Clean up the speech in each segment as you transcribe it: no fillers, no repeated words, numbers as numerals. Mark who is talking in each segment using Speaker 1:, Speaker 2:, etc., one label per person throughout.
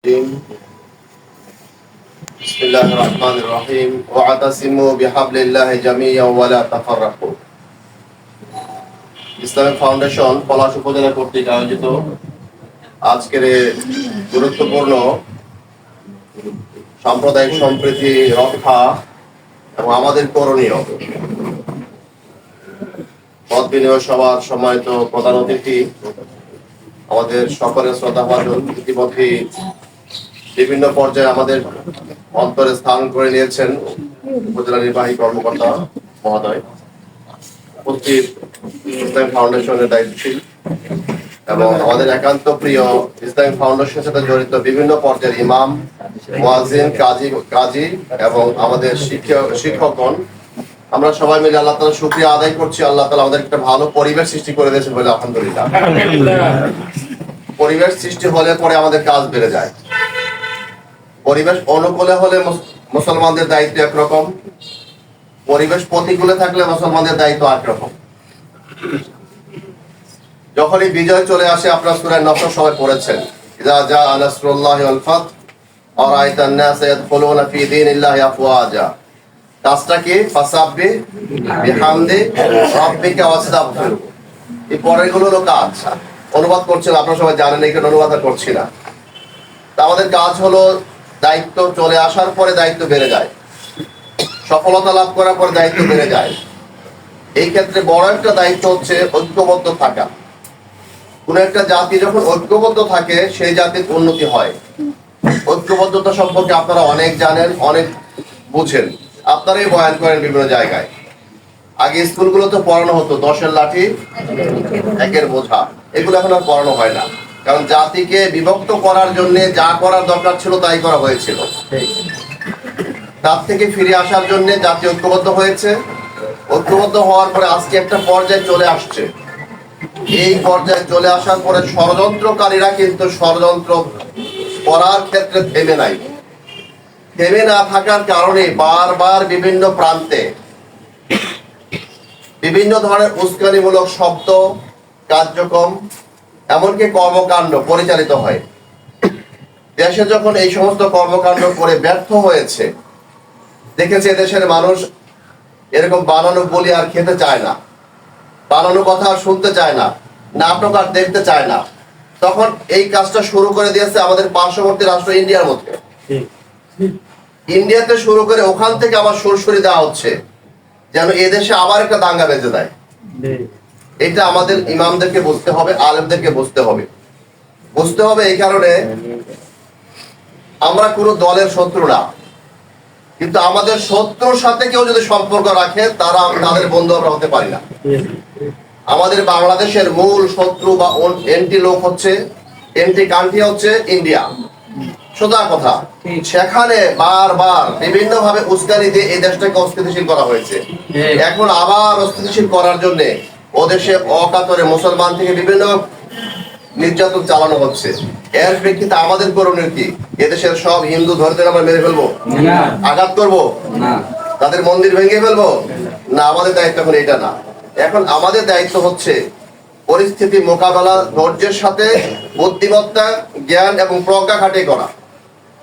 Speaker 1: بسم الله الرحمن الرحيم واعتصموا بحبل الله جميعا ولا تفرقوا Islamic foundation পলাশ উপজেলা কর্তৃক আয়োজিত আজকের গুরুত্বপূর্ণ সাম্প্রদায়িক সম্প্রীতি রক্ষা এবং আমাদের করণীয় মত বিনিময় সভার সম্মানিত প্রধান অতিথি আমাদের সকলের শ্রদ্ধাভাজন ইতিমধ্যে বিভিন্ন পর্যায়ে আমাদের অন্তরে স্থান করে নিয়েছেন উপজেলা নির্বাহী কর্মকর্তা মহোদয়, উপস্থিত ইসলামিক ফাউন্ডেশনের দায়িত্বশীল এবং আমাদের একান্ত প্রিয় ইসলামিক ফাউন্ডেশনের সাথে জড়িত বিভিন্ন পর্যায়ের ইমাম, মুয়াজ্জিন, কাজী এবং আমাদের শিক্ষকগণ, আমরা সবাই মিলে আল্লাহ তাআলার শুকরিয়া আদায় করছি। আল্লাহ তাআলা আমাদের একটা ভালো পরিবেশ সৃষ্টি করে দিয়েছেন বলে আলহামদুলিল্লাহ। পরিবেশ সৃষ্টি হলে পরে আমাদের কাজ বেড়ে যায়। পরিবেশ অনুকূলে হলে মুসলমানদের দায়িত্ব একরকম, পরিবেশ প্রতিকূলে থাকলে মুসলমানদের দায়িত্ব একরকম। যখনই বিজয় চলে আসে, আপনারা সূরা নসর সবাই পড়েছেন, ইযা জাআ নাসরুল্লাহি ওয়াল ফাত ওয়া রাআইতান নাসা ইয়াদখুলুনা ফি দীনিল্লাহি আফওয়াজা। কাজটা কি? ফাসাব্বিহ বিহামদি রাব্বিকা ওয়াস্তাগফির। এই পরেরগুলো হলো কাজ। অনুবাদ করছেন, আপনারা সবাই জানেন, এখানে অনুবাদ করছি না। তা আমাদের কাজ হলো, দায়িত্ব চলে আসার পরে দায়িত্ব বেড়ে যায়, সফলতা লাভ করার পরে দায়িত্ব বেড়ে যায়। এই ক্ষেত্রে বড় একটা দায়িত্ব হচ্ছে ঐক্যবদ্ধ থাকা। কোন একটা জাতি যখন ঐক্যবদ্ধ থাকে, সেই জাতির উন্নতি হয়। ঐক্যবদ্ধতা সম্পর্কে আপনারা অনেক জানেন, অনেক বুঝেন, আপনারাই বয়ান করেন বিভিন্ন জায়গায়। আগে স্কুলগুলোতে পড়ানো হতো 10-এর লাঠি 1-এর বোঝা, এগুলো এখন আর পড়ানো হয় না। কারণ জাতিকে বিভক্ত করার জন্য যা করার দরকার ছিল তাই করা হয়েছিল। তার থেকে ফিরে আসার জন্য জাতি ঐক্যবদ্ধ হয়েছে। ঐক্যবদ্ধ হওয়ার পরে আজকে একটা পর্যায়ে চলে আসছে। এই পর্যায়ে চলে আসার পরে ষড়যন্ত্রকারীরা কিন্তু ষড়যন্ত্র করার ক্ষেত্রে থেমে নাই। থেমে না থাকার কারণে বারবার বিভিন্ন প্রান্তে বিভিন্ন ধরনের উস্কানিমূলক শব্দ, কার্যক্রম, এমনকি কর্মকাণ্ড পরিচালিত হয়। দেশে যখন এই সমস্ত কর্মকাণ্ড করে ব্যর্থ হয়েছে, দেখেছে দেশের মানুষ এরকম বানানো বলি আর খেতে চায় না, বানানো কথা আর শুনতে চায় না, নাটক আর দেখতে চায় না, তখন এই কাজটা শুরু করে দিয়েছে আমাদের পার্শ্ববর্তী রাষ্ট্র ইন্ডিয়ার মধ্যে। ইন্ডিয়াতে শুরু করে ওখান থেকে আবার সুরসুরি দেওয়া হচ্ছে যেন এদেশে আবার একটা দাঙ্গা বেঁধে দেয়। এটা আমাদের ইমামদেরকে বুঝতে হবে, আলেমদেরকে বুঝতে হবে। বুঝতে হবে এই কারণে, আমরা কোনো দলের শত্রু না, কিন্তু আমাদের শত্রুর সাথে কেউ যদি সম্পর্ক রাখে, তাদের বন্ধু আমরা হতে পারি না। আমাদের বাংলাদেশের মূল শত্রু বা এন্টি লোক হচ্ছে, এন্টি কান্ট্রি হচ্ছে ইন্ডিয়া। সোজা কথা, সেখানে বারবার বিভিন্ন ভাবে উস্কানি দিয়ে এই দেশটাকে অস্থিতিশীল করা হয়েছে। এখন আবার অস্থিতিশীল করার জন্য ওদেশে অকাতরে মুসলমান থেকে বিভিন্ন নির্যাতন চালানো হচ্ছে। এর প্রেক্ষিতে আমাদের করণীয় কি? এদেশের সব হিন্দু ধর্মকে আমরা মেরে ফেলবো, আঘাত করবো, তাদের মন্দির ভেঙে ফেলবো? না, আমাদের দায়িত্ব এখন এটা না। এখন আমাদের দায়িত্ব হচ্ছে পরিস্থিতি মোকাবেলা ধৈর্যের সাথে বুদ্ধিমত্তা, জ্ঞান এবং প্রজ্ঞা খাটিয়ে করা।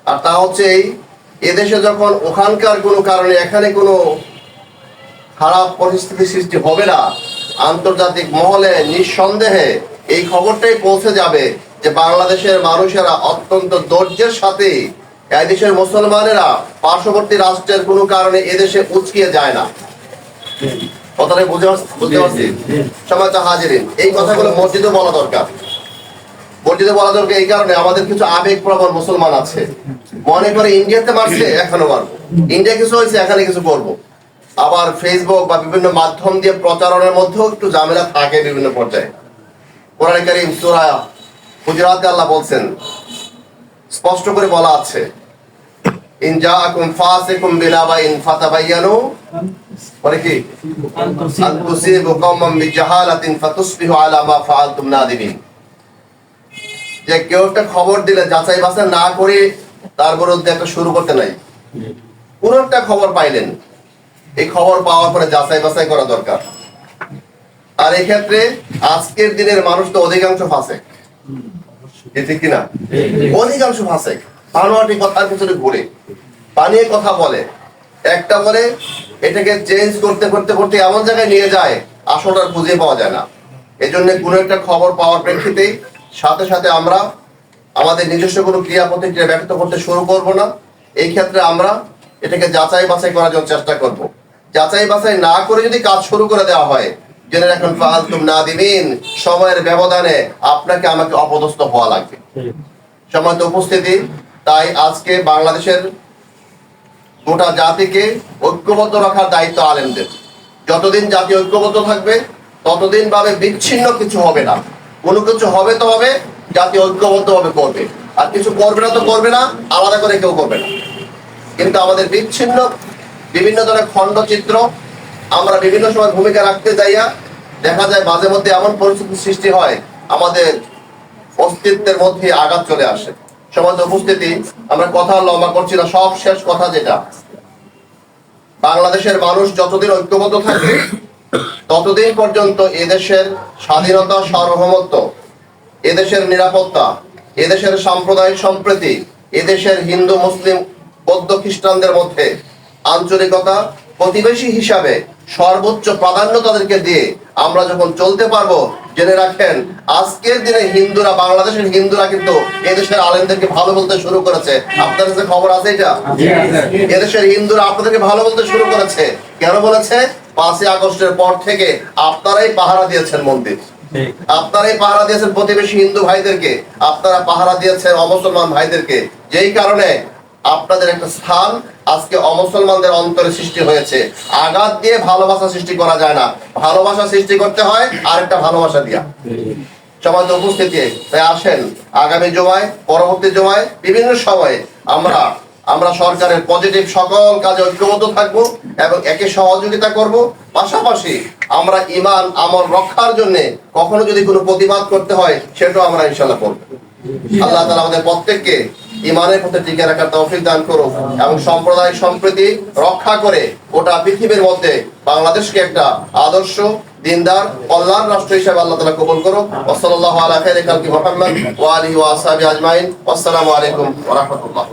Speaker 1: আর তা হচ্ছে এদেশে যখন ওখানকার কোনো কারণে এখানে কোনো খারাপ পরিস্থিতি সৃষ্টি হবে না, আন্তর্জাতিক মহলে নিঃসন্দেহে এই খবরটাই পৌঁছে যাবে যে বাংলাদেশের মানুষেরা অত্যন্ত ধৈর্যের সাথে, এই দেশের মুসলমানেরা পার্শ্ববর্তী রাষ্ট্রের কোনো কারণে এদেশে উচকিয়ে যায় না। কথাটা বুঝতে পারছি? সমাজ হাজিরিন, এই কথাগুলো মসজিদে বলা দরকার। মসজিদে বলা দরকার এই কারণে, আমাদের কিছু আবেগপ্রবণ মুসলমান আছে, মনে করে ইন্ডিয়াতে মারছে এখনো মারবো, ইন্ডিয়া কিছু হয়েছে এখানে কিছু করবো। আবার ফেসবুক বা বিভিন্ন মাধ্যম দিয়ে প্রচারণের মধ্যেও একটু ঝামেলা থাকে বিভিন্ন পর্যায়ে। কোরআন কারীম সূরা হুজুরাতে আল্লাহ বলছেন, স্পষ্ট করে বলা আছে, ইন জাআকুম ফাসিকুম বিনাবাইন ফাতাবায়ানু, পরে কি, আন তুসিবু কওমান বিজাহালাতিন ফাতুসবিহু আলা মা ফাআলতুম নাদিমিন। যে কেউ একটা খবর দিলে যাচাই বাছাই না করে তার বিরুদ্ধে একটা শুরু করতে নাই। কোন একটা খবর পাইলেন, এই খবর পাওয়ার পরে যাচাই বাছাই করা দরকার। আর এই ক্ষেত্রে আজকের দিনের মানুষ তো অধিকাংশ ফাসেক। ঠিক কিনা? অধিকাংশ ফাসেক বানোয়াটি কথার পিছনে ঘুরে বানিয়ে কথা বলে, একটা বলে এটাকে চেঞ্জ করতে করতে করতে এমন জায়গায় নিয়ে যায় আসলটা খুঁজে পাওয়া যায় না। এই জন্য কোনো একটা খবর পাওয়ার প্রেক্ষিতেই সাথে সাথে আমরা আমাদের নিজস্ব কোনো ক্রিয়া প্রতিক্রিয়া ব্যক্ত করতে শুরু করব না। এই ক্ষেত্রে আমরা এটাকে যাচাই বাছাই করার জন্য চেষ্টা করব। যাচাই বাছাই না করে যদি কাজ শুরু করে দেওয়া হয়, জেনে রাখুন ফালতুম নাদিমিন, সময়ের ব্যবধানে আপনাকে আমাকে অপদস্থ হওয়া লাগবে। সময়ত উপস্থিতি, তাই আজকে বাংলাদেশের গোটা জাতিকে ঐক্যবদ্ধ রাখার দায়িত্ব আলেমদের। যতদিন জাতি ঐক্যবদ্ধ থাকবে ততদিন ভাবে বিচ্ছিন্ন কিছু হবে না। কোনো কিছু হবে তো হবে, জাতি ঐক্যবদ্ধ ভাবে করবে, আর কিছু করবে না তো করবে না, আলাদা করে কেউ করবে না। কিন্তু আমাদের বিচ্ছিন্ন বিভিন্ন ধরনের খণ্ডচিত্র আমরা বিভিন্ন সময় ভূমিকা রাখতে যাইয়া দেখা যায় মাঝে মধ্যে এমন পরিস্থিতি সৃষ্টি হয় আমাদের অস্তিত্বের মধ্যে আঘাত চলে আসে। সমাজ উপস্থিতি, আমরা কথা লম্বা করছি না, সব শেষ কথা যেটা, বাংলাদেশের মানুষ যতদিন ঐক্যবদ্ধ থাকবে ততদিন পর্যন্ত এদেশের স্বাধীনতা, সার্বভৌমত্ব, এদেশের নিরাপত্তা, এদেশের সাম্প্রদায়িক সম্প্রীতি, এদেশের হিন্দু মুসলিম বৌদ্ধ খ্রিস্টানদের মধ্যে আঞ্চলিকতা, প্রতিবেশী হিসাবে সর্বোচ্চ প্রাধান্য তাদেরকে দিয়ে আমরা যখন চলতে পারবো, জেনে রাখেন আজকের দিনে হিন্দুরা, বাংলাদেশের হিন্দুরা কিন্তু এদেশের আলেমদেরকে ভালো বলতে শুরু করেছে। আপনার কাছে খবর আছে এটা? এদেশের হিন্দুরা আপনাদেরকে ভালো বলতে শুরু করেছে। কেন বলেছে? 5ই আগস্টের পর থেকে আপনারাই পাহারা দিয়েছেন মন্দির, আপনারাই পাহারা দিয়েছেন প্রতিবেশী হিন্দু ভাইদেরকে, আপনারা পাহারা দিয়েছেন অমুসলমান ভাইদেরকে, যেই কারণে আপনাদের একটা স্থান আজকে অমুসলমানদের অন্তরে সৃষ্টি হয়েছে। আঘাত দিয়ে ভালোবাসা সৃষ্টি করা যায় না, ভালোবাসা সৃষ্টি করতে হয় আরেকটা ভালোবাসা দিয়া। সমাজ উপস্থিতি, তাই আসেন আগামী জমায়, পরবর্তী জমায়, বিভিন্ন সময়ে আমরা সরকারের পজিটিভ সকল কাজে ঐক্যবদ্ধ থাকবো এবং একে সহযোগিতা করব। পাশাপাশি আমরা ঈমান আমল রক্ষার জন্য কখনো যদি কোনো প্রতিবাদ করতে হয় সেটাও আমরা ইনশাআল্লাহ করব। আল্লাহ তাআলা আমাদের প্রত্যেককে ঈমানের পথে টিকে রাখার তৌফিক দান করুক এবং সাম্প্রদায়িক সম্প্রীতি রক্ষা করে গোটা পৃথিবীর মধ্যে বাংলাদেশকে একটা আদর্শ দিনদার কল্যাণ রাষ্ট্র হিসেবে আল্লাহ তাআলা কবুল করুক। ওয়াসাল্লাল্লাহু আলা খাইরি খালকি মুহাম্মদ ওয়া আলিহি ওয়া আসহাবিহি আজমাইন। আসসালামু আলাইকুম ওয়া রাহমাতুল্লাহ।